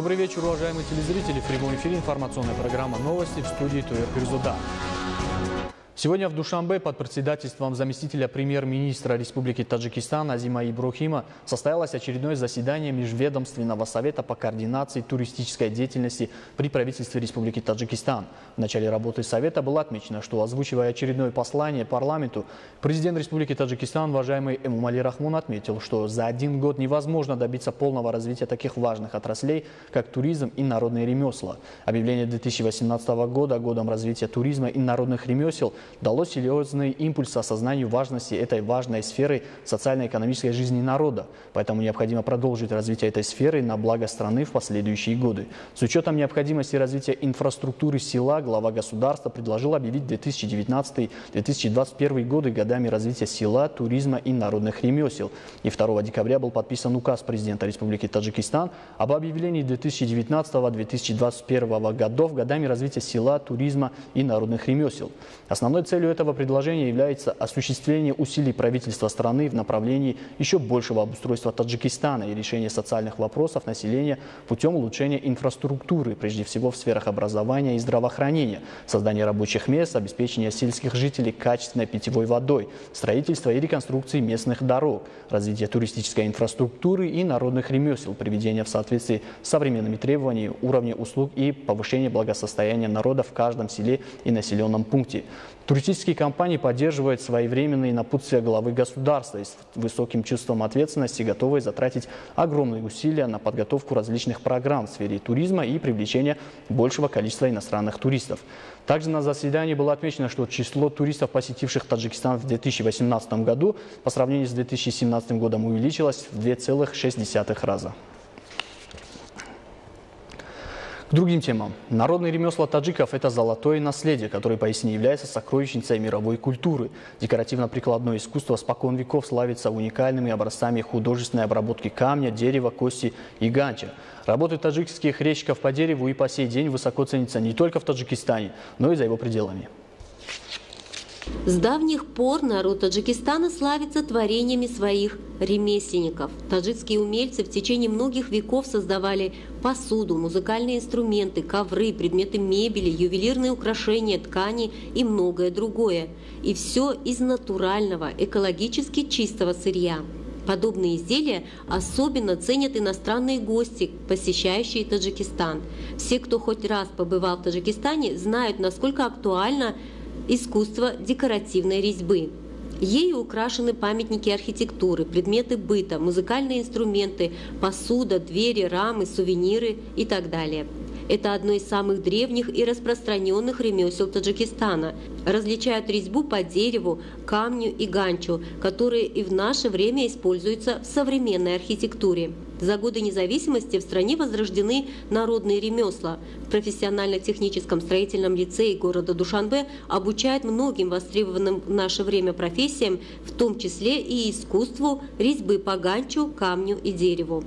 Добрый вечер, уважаемые телезрители. В прямом эфире информационная программа «Новости» в студии Туэр Пирзуда. Сегодня в Душанбе под председательством заместителя премьер-министра Республики Таджикистан Азима Иброхима состоялось очередное заседание Межведомственного совета по координации туристической деятельности при правительстве Республики Таджикистан. В начале работы совета было отмечено, что, озвучивая очередное послание парламенту, президент Республики Таджикистан, уважаемый Эмомали Рахмон, отметил, что за один год невозможно добиться полного развития таких важных отраслей, как туризм и народные ремесла. Объявление 2018 года годом развития туризма и народных ремесел дало серьезный импульс осознанию важности этой важной сферы социально-экономической жизни народа. Поэтому необходимо продолжить развитие этой сферы на благо страны в последующие годы. С учетом необходимости развития инфраструктуры села, глава государства предложил объявить 2019-2021 годы годами развития села, туризма и народных ремесел. И 2 декабря был подписан указ президента Республики Таджикистан об объявлении 2019-2021 годов годами развития села, туризма и народных ремесел. Основной целью этого предложения является осуществление усилий правительства страны в направлении еще большего обустройства Таджикистана и решения социальных вопросов населения путем улучшения инфраструктуры, прежде всего в сферах образования и здравоохранения, создания рабочих мест, обеспечения сельских жителей качественной питьевой водой, строительства и реконструкции местных дорог, развития туристической инфраструктуры и народных ремесел, приведения в соответствии с современными требованиями уровня услуг и повышения благосостояния народа в каждом селе и населенном пункте. Туристические компании поддерживают своевременные напутствия главы государства и с высоким чувством ответственности готовы затратить огромные усилия на подготовку различных программ в сфере туризма и привлечения большего количества иностранных туристов. Также на заседании было отмечено, что число туристов, посетивших Таджикистан в 2018 году по сравнению с 2017 годом увеличилось в 2,6 раза. К другим темам. Народные ремесла таджиков – это золотое наследие, которое поистине является сокровищницей мировой культуры. Декоративно-прикладное искусство спокон веков славится уникальными образцами художественной обработки камня, дерева, кости и ганча. Работы таджикских резчиков по дереву и по сей день высоко ценятся не только в Таджикистане, но и за его пределами. С давних пор народ Таджикистана славится творениями своих ремесленников. Таджикские умельцы в течение многих веков создавали посуду, музыкальные инструменты, ковры, предметы мебели, ювелирные украшения, ткани и многое другое. И все из натурального, экологически чистого сырья. Подобные изделия особенно ценят иностранные гости, посещающие Таджикистан. Все, кто хоть раз побывал в Таджикистане, знают, насколько актуально искусство декоративной резьбы. Ею украшены памятники архитектуры, предметы быта, музыкальные инструменты, посуда, двери, рамы, сувениры и так далее. Это одно из самых древних и распространенных ремесел Таджикистана. Различают резьбу по дереву, камню и ганчу, которые и в наше время используются в современной архитектуре. За годы независимости в стране возрождены народные ремесла. В профессионально-техническом строительном лицее города Душанбе обучают многим востребованным в наше время профессиям, в том числе и искусству резьбы по ганчу, камню и дереву.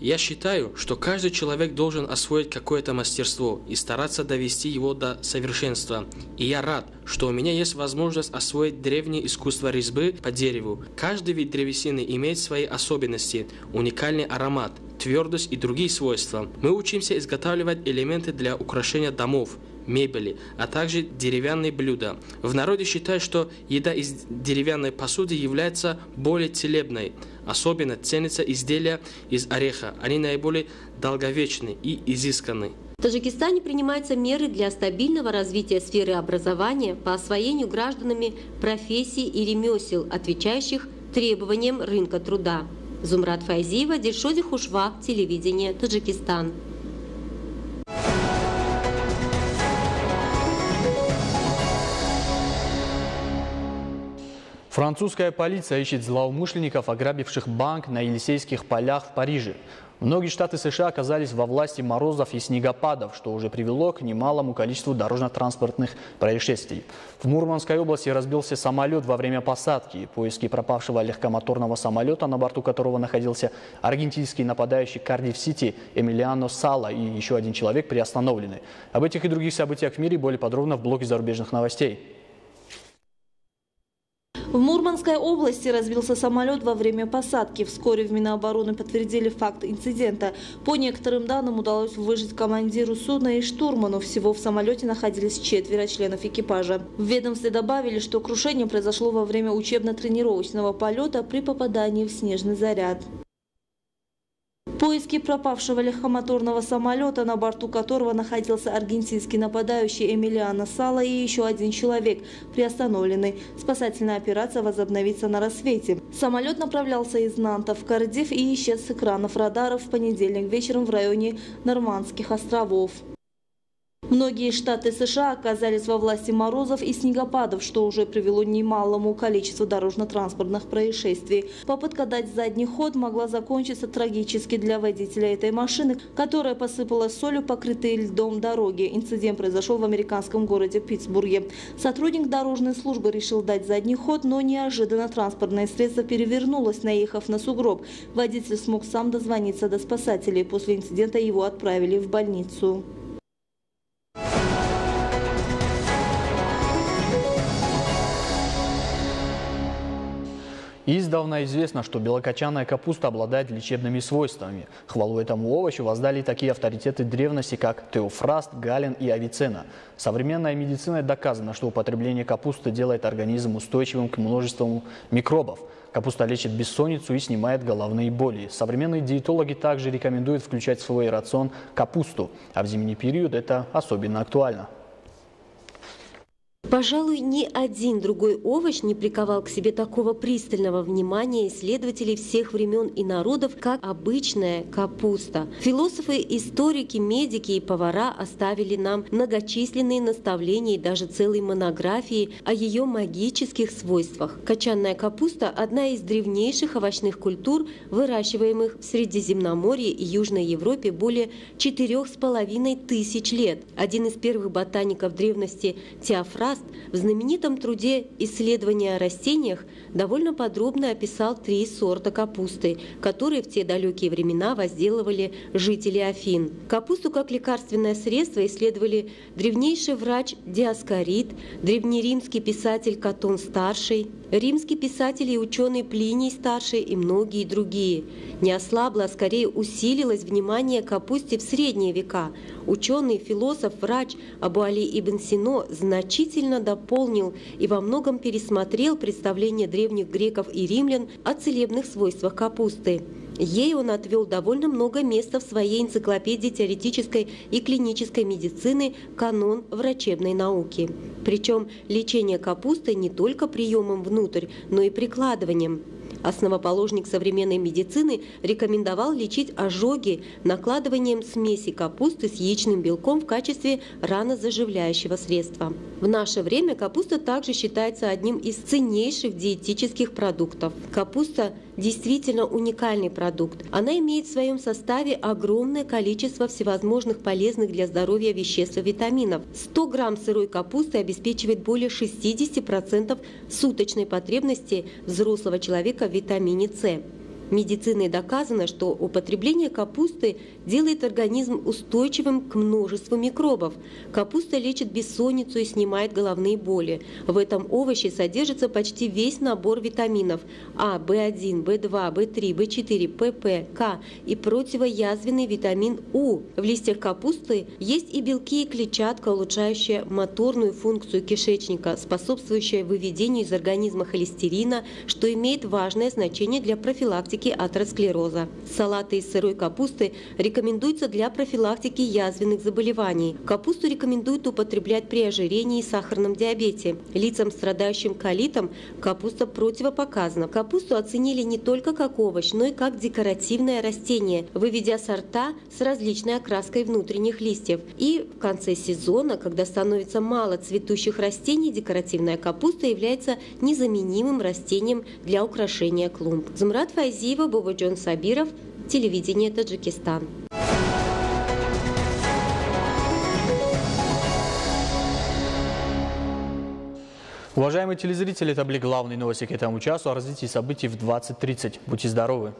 Я считаю, что каждый человек должен освоить какое-то мастерство и стараться довести его до совершенства. И я рад, что у меня есть возможность освоить древнее искусство резьбы по дереву. Каждый вид древесины имеет свои особенности, уникальный аромат, твердость и другие свойства. Мы учимся изготавливать элементы для украшения домов, мебели, а также деревянные блюда. В народе считают, что еда из деревянной посуды является более целебной. Особенно ценятся изделия из ореха. Они наиболее долговечны и изысканны. В Таджикистане принимаются меры для стабильного развития сферы образования по освоению гражданами профессий и ремесел, отвечающих требованиям рынка труда. Зумрат Файзиева, Дильшоди Хушвак, телевидение, Таджикистан. Французская полиция ищет злоумышленников, ограбивших банк на Елисейских полях в Париже. Многие штаты США оказались во власти морозов и снегопадов, что уже привело к немалому количеству дорожно-транспортных происшествий. В Мурманской области разбился самолет во время посадки. Поиски пропавшего легкомоторного самолета, на борту которого находился аргентинский нападающий Кардиф-Сити Эмилиано Сала и еще один человек, приостановлены. Об этих и других событиях в мире более подробно в блоке зарубежных новостей. В Мурманской области разбился самолет во время посадки. Вскоре в Минобороны подтвердили факт инцидента. По некоторым данным удалось выжить командиру судна и штурману. Всего в самолете находились 4 членов экипажа. В ведомстве добавили, что крушение произошло во время учебно-тренировочного полета при попадании в снежный заряд. Поиски пропавшего легкомоторного самолета, на борту которого находился аргентинский нападающий Эмилиано Сала и еще 1 человек, приостановлены. Спасательная операция возобновится на рассвете. Самолет направлялся из Нанта в Кардифф и исчез с экранов радаров в понедельник вечером в районе Нормандских островов. Многие штаты США оказались во власти морозов и снегопадов, что уже привело к немалому количеству дорожно-транспортных происшествий. Попытка дать задний ход могла закончиться трагически для водителя этой машины, которая посыпала солью покрытые льдом дороги. Инцидент произошел в американском городе Питтсбурге. Сотрудник дорожной службы решил дать задний ход, но неожиданно транспортное средство перевернулось, наехав на сугроб. Водитель смог сам дозвониться до спасателей. После инцидента его отправили в больницу. Издавна известно, что белокочанная капуста обладает лечебными свойствами. Хвалу этому овощу воздали такие авторитеты древности, как Теофраст, Гален и Авиценна. Современной медициной доказано, что употребление капусты делает организм устойчивым к множеству микробов. Капуста лечит бессонницу и снимает головные боли. Современные диетологи также рекомендуют включать в свой рацион капусту, а в зимний период это особенно актуально. Пожалуй, ни один другой овощ не приковал к себе такого пристального внимания исследователей всех времен и народов, как обычная капуста. Философы, историки, медики и повара оставили нам многочисленные наставления и даже целые монографии о ее магических свойствах. Кочанная капуста – одна из древнейших овощных культур, выращиваемых в Средиземноморье и Южной Европе более 4500 лет. Один из первых ботаников древности Теофраст в знаменитом труде «Исследования о растениях» довольно подробно описал 3 сорта капусты, которые в те далекие времена возделывали жители Афин. Капусту как лекарственное средство исследовали древнейший врач Диоскорид, древнеримский писатель Катон-старший, римский писатель и ученый Плиний-старший и многие другие. Не ослабло, а скорее усилилось внимание к капусте в средние века. Ученый, философ, врач Абу-Али ибн Сино значительно дополнил и во многом пересмотрел представления древних греков и римлян о целебных свойствах капусты. Ей он отвел довольно много места в своей энциклопедии теоретической и клинической медицины «Канон врачебной науки». Причем лечение капусты не только приемом внутрь, но и прикладыванием. Основоположник современной медицины рекомендовал лечить ожоги накладыванием смеси капусты с яичным белком в качестве ранозаживляющего средства. В наше время капуста также считается одним из ценнейших диетических продуктов. Капуста действительно уникальный продукт. Она имеет в своем составе огромное количество всевозможных полезных для здоровья веществ и витаминов. 100 грамм сырой капусты обеспечивает более 60% суточной потребности взрослого человека в витамине С. Медициной доказано, что употребление капусты делает организм устойчивым к множеству микробов. Капуста лечит бессонницу и снимает головные боли. В этом овоще содержится почти весь набор витаминов А, В1, В2, В3, В4, ПП, К и противоязвенный витамин У. В листьях капусты есть и белки, и клетчатка, улучшающая моторную функцию кишечника, способствующая выведению из организма холестерина, что имеет важное значение для профилактики атеросклероза. Салаты из сырой капусты рекомендуются для профилактики язвенных заболеваний. Капусту рекомендуют употреблять при ожирении и сахарном диабете. Лицам, страдающим колитом, капуста противопоказана. Капусту оценили не только как овощ, но и как декоративное растение, выведя сорта с различной окраской внутренних листьев. И в конце сезона, когда становится мало цветущих растений, декоративная капуста является незаменимым растением для украшения клумб. Зумрат Файзиева, Бободжон Сабиров, телевидение Таджикистан. Уважаемые телезрители, это были главные новости к этому часу. О развитии событий в 20:30. Будьте здоровы!